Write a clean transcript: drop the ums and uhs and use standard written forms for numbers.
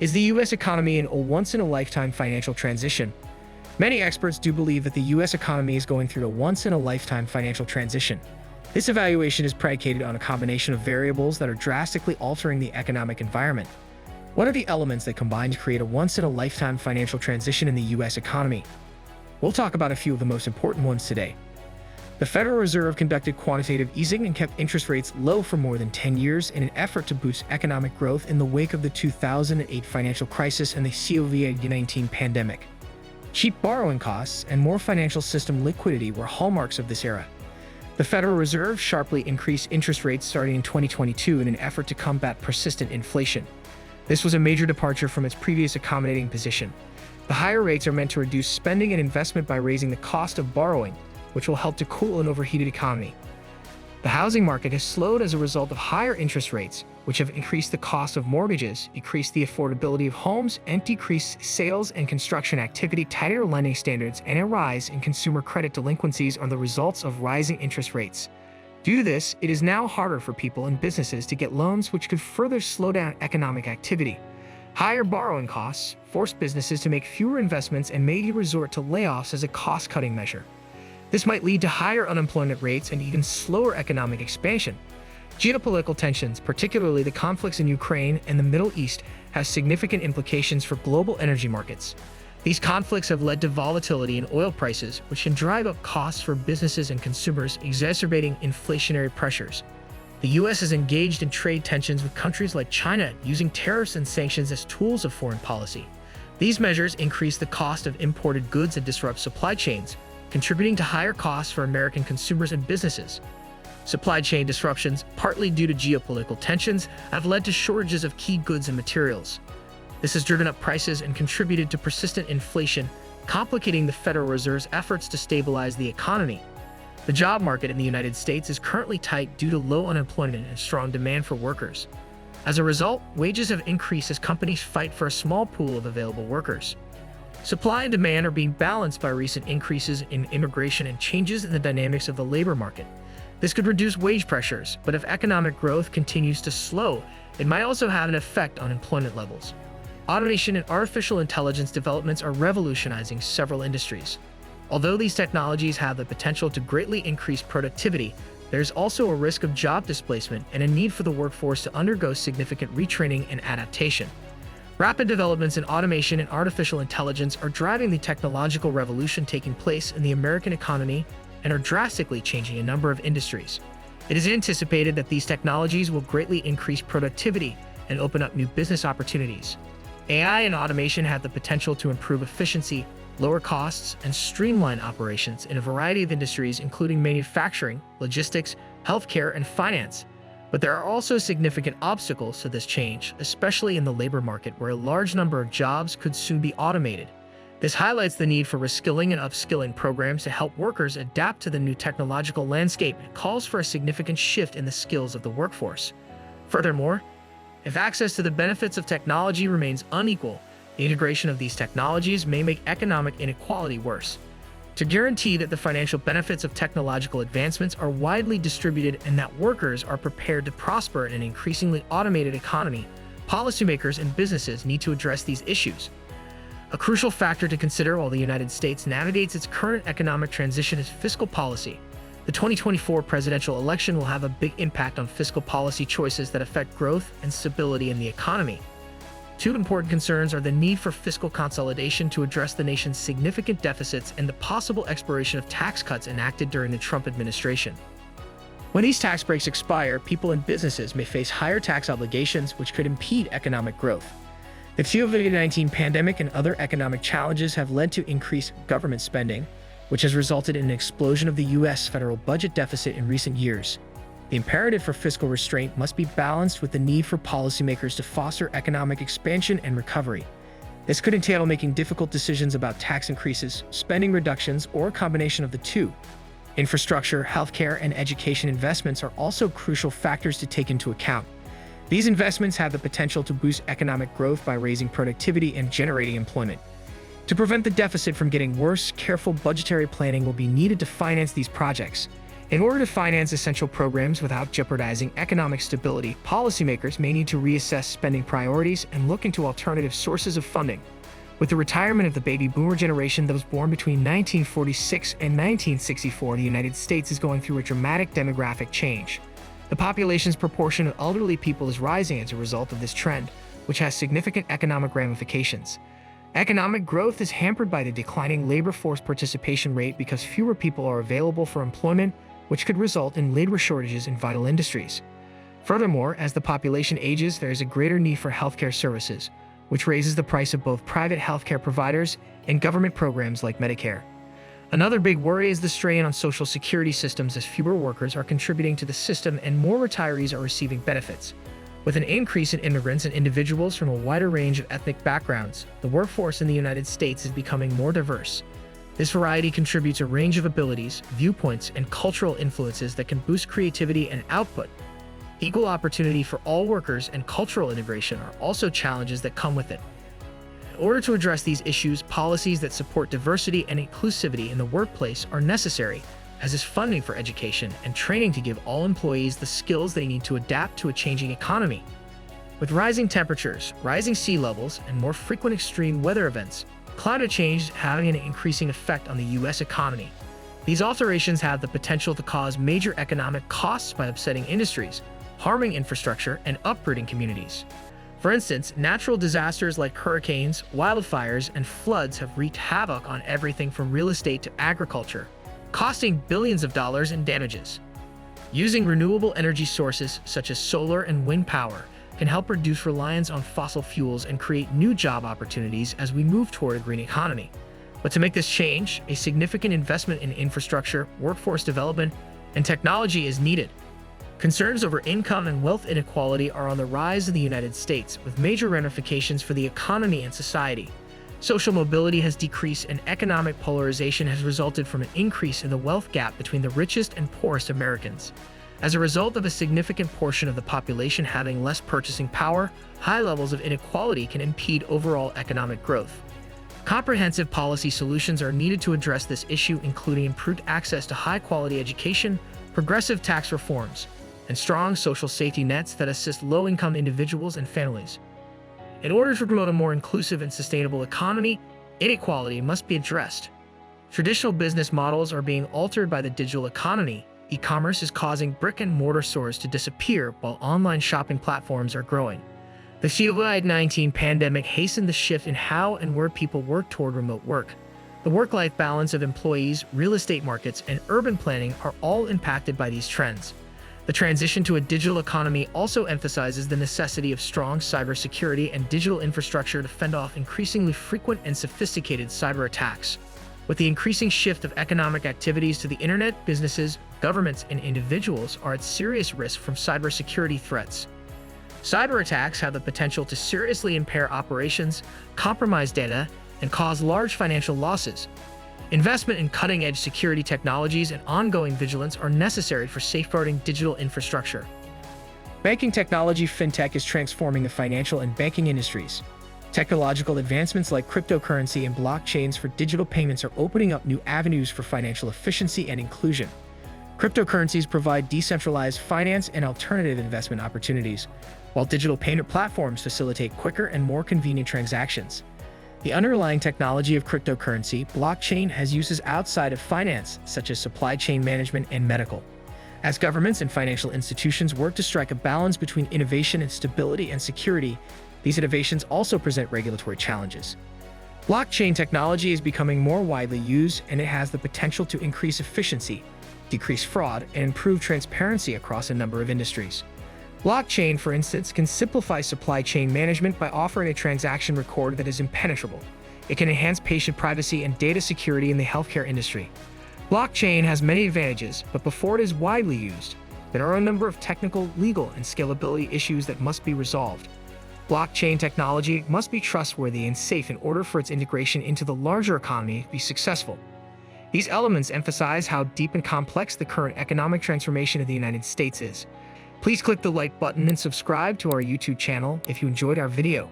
Is the U.S. economy in a once-in-a-lifetime financial transition? Many experts do believe that the U.S. economy is going through a once-in-a-lifetime financial transition. This evaluation is predicated on a combination of variables that are drastically altering the economic environment. What are the elements that combine to create a once-in-a-lifetime financial transition in the U.S. economy? We'll talk about a few of the most important ones today. The Federal Reserve conducted quantitative easing and kept interest rates low for more than 10 years in an effort to boost economic growth in the wake of the 2008 financial crisis and the COVID-19 pandemic. Cheap borrowing costs and more financial system liquidity were hallmarks of this era. The Federal Reserve sharply increased interest rates starting in 2022 in an effort to combat persistent inflation. This was a major departure from its previous accommodating position. The higher rates are meant to reduce spending and investment by raising the cost of borrowing, which will help to cool an overheated economy. The housing market has slowed as a result of higher interest rates, which have increased the cost of mortgages, decreased the affordability of homes, and decreased sales and construction activity. Tighter lending standards and a rise in consumer credit delinquencies are the results of rising interest rates. Due to this, it is now harder for people and businesses to get loans, which could further slow down economic activity. Higher borrowing costs force businesses to make fewer investments and may resort to layoffs as a cost-cutting measure. This might lead to higher unemployment rates and even slower economic expansion. Geopolitical tensions, particularly the conflicts in Ukraine and the Middle East, have significant implications for global energy markets. These conflicts have led to volatility in oil prices, which can drive up costs for businesses and consumers, exacerbating inflationary pressures. The U.S. is engaged in trade tensions with countries like China, using tariffs and sanctions as tools of foreign policy. These measures increase the cost of imported goods and disrupt supply chains, contributing to higher costs for American consumers and businesses. Supply chain disruptions, partly due to geopolitical tensions, have led to shortages of key goods and materials. This has driven up prices and contributed to persistent inflation, complicating the Federal Reserve's efforts to stabilize the economy. The job market in the United States is currently tight due to low unemployment and strong demand for workers. As a result, wages have increased as companies fight for a small pool of available workers. Supply and demand are being balanced by recent increases in immigration and changes in the dynamics of the labor market. This could reduce wage pressures, but if economic growth continues to slow, it might also have an effect on employment levels. Automation and artificial intelligence developments are revolutionizing several industries. Although these technologies have the potential to greatly increase productivity, there is also a risk of job displacement and a need for the workforce to undergo significant retraining and adaptation. Rapid developments in automation and artificial intelligence are driving the technological revolution taking place in the American economy and are drastically changing a number of industries. It is anticipated that these technologies will greatly increase productivity and open up new business opportunities. AI and automation have the potential to improve efficiency, lower costs, and streamline operations in a variety of industries, including manufacturing, logistics, healthcare, and finance. But there are also significant obstacles to this change, especially in the labor market, where a large number of jobs could soon be automated. This highlights the need for reskilling and upskilling programs to help workers adapt to the new technological landscape and calls for a significant shift in the skills of the workforce. Furthermore, if access to the benefits of technology remains unequal, the integration of these technologies may make economic inequality worse. To guarantee that the financial benefits of technological advancements are widely distributed and that workers are prepared to prosper in an increasingly automated economy, policymakers and businesses need to address these issues. A crucial factor to consider while the United States navigates its current economic transition is fiscal policy. The 2024 presidential election will have a big impact on fiscal policy choices that affect growth and stability in the economy. Two important concerns are the need for fiscal consolidation to address the nation's significant deficits and the possible expiration of tax cuts enacted during the Trump administration. When these tax breaks expire, people and businesses may face higher tax obligations, which could impede economic growth. The COVID-19 pandemic and other economic challenges have led to increased government spending, which has resulted in an explosion of the U.S. federal budget deficit in recent years. The imperative for fiscal restraint must be balanced with the need for policymakers to foster economic expansion and recovery. This could entail making difficult decisions about tax increases, spending reductions, or a combination of the two. Infrastructure, healthcare, and education investments are also crucial factors to take into account. These investments have the potential to boost economic growth by raising productivity and generating employment. To prevent the deficit from getting worse, careful budgetary planning will be needed to finance these projects. In order to finance essential programs without jeopardizing economic stability, policymakers may need to reassess spending priorities and look into alternative sources of funding. With the retirement of the baby boomer generation that was born between 1946 and 1964, the United States is going through a dramatic demographic change. The population's proportion of elderly people is rising as a result of this trend, which has significant economic ramifications. Economic growth is hampered by the declining labor force participation rate because fewer people are available for employment, which could result in labor shortages in vital industries. Furthermore, as the population ages, there is a greater need for healthcare services, which raises the price of both private healthcare providers and government programs like Medicare. Another big worry is the strain on social security systems as fewer workers are contributing to the system and more retirees are receiving benefits. With an increase in immigrants and individuals from a wider range of ethnic backgrounds, the workforce in the United States is becoming more diverse. This variety contributes a range of abilities, viewpoints, and cultural influences that can boost creativity and output. Equal opportunity for all workers and cultural integration are also challenges that come with it. In order to address these issues, policies that support diversity and inclusivity in the workplace are necessary, as is funding for education and training to give all employees the skills they need to adapt to a changing economy. With rising temperatures, rising sea levels, and more frequent extreme weather events, climate change is having an increasing effect on the U.S. economy. These alterations have the potential to cause major economic costs by upsetting industries, harming infrastructure, and uprooting communities. For instance, natural disasters like hurricanes, wildfires, and floods have wreaked havoc on everything from real estate to agriculture, costing billions of dollars in damages. Using renewable energy sources such as solar and wind power can help reduce reliance on fossil fuels and create new job opportunities as we move toward a green economy. But to make this change, a significant investment in infrastructure, workforce development, and technology is needed. Concerns over income and wealth inequality are on the rise in the United States, with major ramifications for the economy and society. Social mobility has decreased and economic polarization has resulted from an increase in the wealth gap between the richest and poorest Americans. As a result of a significant portion of the population having less purchasing power, high levels of inequality can impede overall economic growth. Comprehensive policy solutions are needed to address this issue, including improved access to high-quality education, progressive tax reforms, and strong social safety nets that assist low-income individuals and families. In order to promote a more inclusive and sustainable economy, inequality must be addressed. Traditional business models are being altered by the digital economy. E-commerce is causing brick-and-mortar stores to disappear while online shopping platforms are growing. The COVID-19 pandemic hastened the shift in how and where people work toward remote work. The work-life balance of employees, real estate markets, and urban planning are all impacted by these trends. The transition to a digital economy also emphasizes the necessity of strong cybersecurity and digital infrastructure to fend off increasingly frequent and sophisticated cyber attacks. With the increasing shift of economic activities to the internet, businesses, governments, and individuals are at serious risk from cybersecurity threats. Cyber attacks have the potential to seriously impair operations, compromise data, and cause large financial losses. Investment in cutting-edge security technologies and ongoing vigilance are necessary for safeguarding digital infrastructure. Banking technology fintech is transforming the financial and banking industries. Technological advancements like cryptocurrency and blockchains for digital payments are opening up new avenues for financial efficiency and inclusion. Cryptocurrencies provide decentralized finance and alternative investment opportunities, while digital payment platforms facilitate quicker and more convenient transactions. The underlying technology of cryptocurrency, blockchain, has uses outside of finance, such as supply chain management and medical. As governments and financial institutions work to strike a balance between innovation and stability and security, these innovations also present regulatory challenges. Blockchain technology is becoming more widely used, and it has the potential to increase efficiency, decrease fraud, and improve transparency across a number of industries. Blockchain, for instance, can simplify supply chain management by offering a transaction record that is impenetrable. It can enhance patient privacy and data security in the healthcare industry. Blockchain has many advantages, but before it is widely used, there are a number of technical, legal, and scalability issues that must be resolved. Blockchain technology must be trustworthy and safe in order for its integration into the larger economy to be successful. These elements emphasize how deep and complex the current economic transformation of the United States is. Please click the like button and subscribe to our YouTube channel if you enjoyed our video.